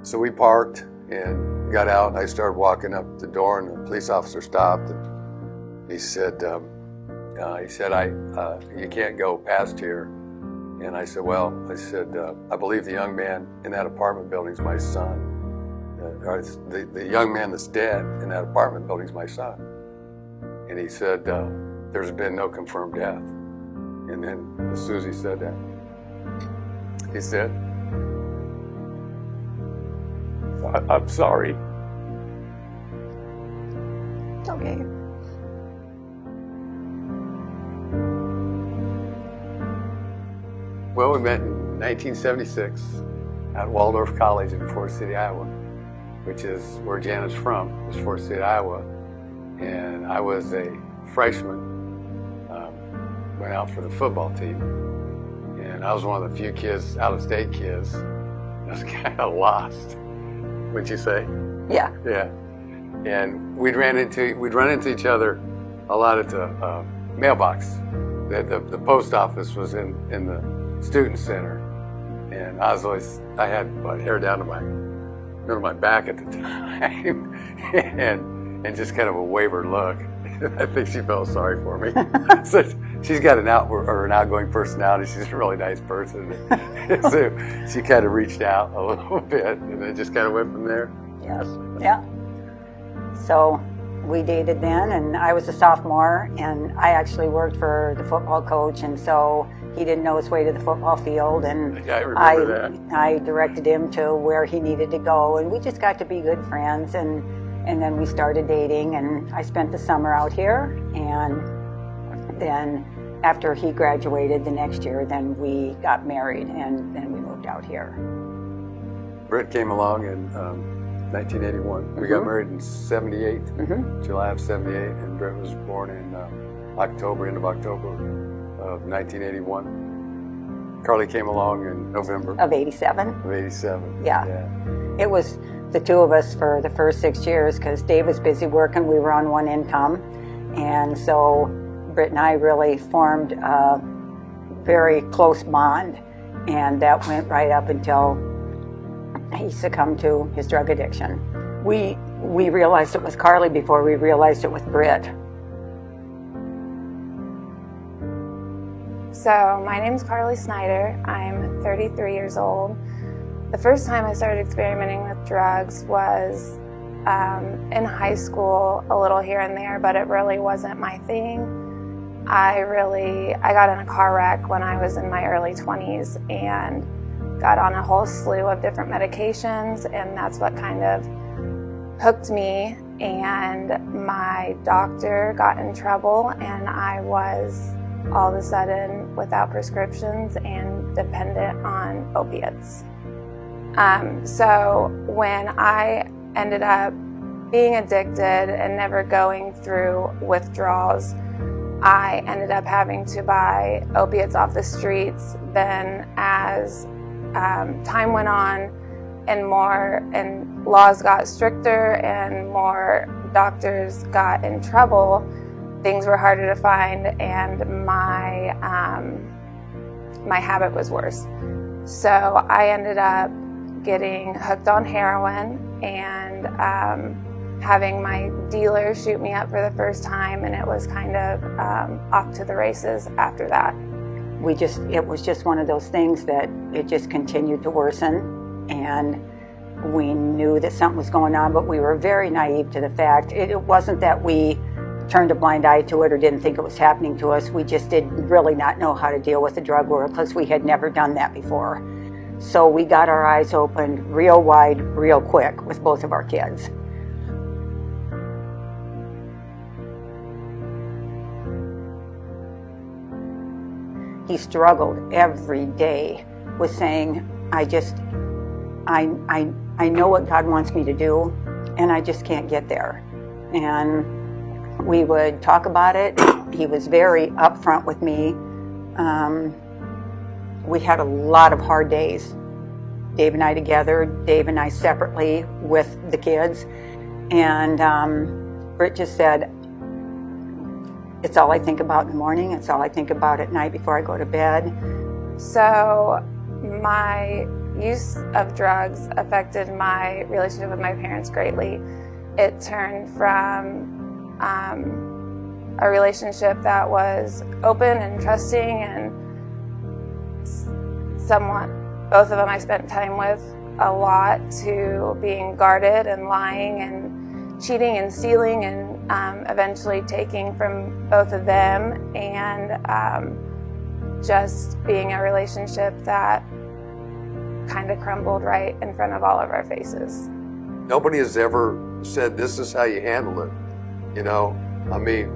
So we parked and got out, and I started walking up the door, and the police officer stopped, and he said, you can't go past here. And I said, I believe the young man in that apartment building is my son. The young man that's dead in that apartment building is my son. And he said, there's been no confirmed death. And then as soon as he said that, he said, I'm sorry. It's okay. Well, we met in 1976 at Waldorf College in Forest City, Iowa, which is where Janet's from, is Forest City, Iowa. And I was a freshman, went out for the football team. And I was one of the few kids, out-of-state kids. I was kind of lost. Wouldn't you say? Yeah. Yeah. And we'd run into each other a lot at the mailbox. The post office was in the student center, and I had hair down to my back at the time, and just kind of a wayward look. I think she felt sorry for me. So she's got an outgoing personality. She's a really nice person. So she kind of reached out a little bit, and it just kind of went from there. Yes. Yeah. So we dated then, and I was a sophomore, and I actually worked for the football coach, and so he didn't know his way to the football field, and yeah, I remember that. I directed him to where he needed to go, and we just got to be good friends, and then we started dating, and I spent the summer out here, and then after he graduated the next year, then we got married, and then we moved out here. Britt came along in 1981. We got married in 78, July of 78, and Britt was born in end of October of 1981. Carly came along in November. Of 87. Of 87. Yeah. It was the two of us for the first 6 years because Dave was busy working. We were on one income. And so Britt and I really formed a very close bond. And that went right up until he succumbed to his drug addiction. We realized it was Carly before we realized it was Britt. So my name's Carly Snyder. I'm 33 years old. The first time I started experimenting with drugs was in high school, a little here and there, but it really wasn't my thing. I got in a car wreck when I was in my early 20s and got on a whole slew of different medications, and that's what kind of hooked me. And my doctor got in trouble, and I was all of a sudden without prescriptions and dependent on opiates. So when I ended up being addicted and never going through withdrawals, I ended up having to buy opiates off the streets. Then as time went on and laws got stricter and more doctors got in trouble, things were harder to find, and my habit was worse. So I ended up getting hooked on heroin and having my dealer shoot me up for the first time, and it was kind of off to the races after that. It was just one of those things that it just continued to worsen, and we knew that something was going on, but we were very naive to the fact. It wasn't that we turned a blind eye to it or didn't think it was happening to us. We just did really not know how to deal with the drug world because we had never done that before. So we got our eyes opened real wide, real quick with both of our kids. He struggled every day with saying, I know what God wants me to do, and I just can't get there. And we would talk about it. He was very upfront with me. We had a lot of hard days. Dave and I together, Dave and I separately with the kids. And Britt just said, it's all I think about in the morning. It's all I think about at night before I go to bed. So my use of drugs affected my relationship with my parents greatly. It turned from a relationship that was open and trusting and somewhat, both of them I spent time with a lot, to being guarded and lying and cheating and stealing and eventually taking from both of them, and just being a relationship that kind of crumbled right in front of all of our faces. Nobody has ever said, this is how you handle it. You know, I mean,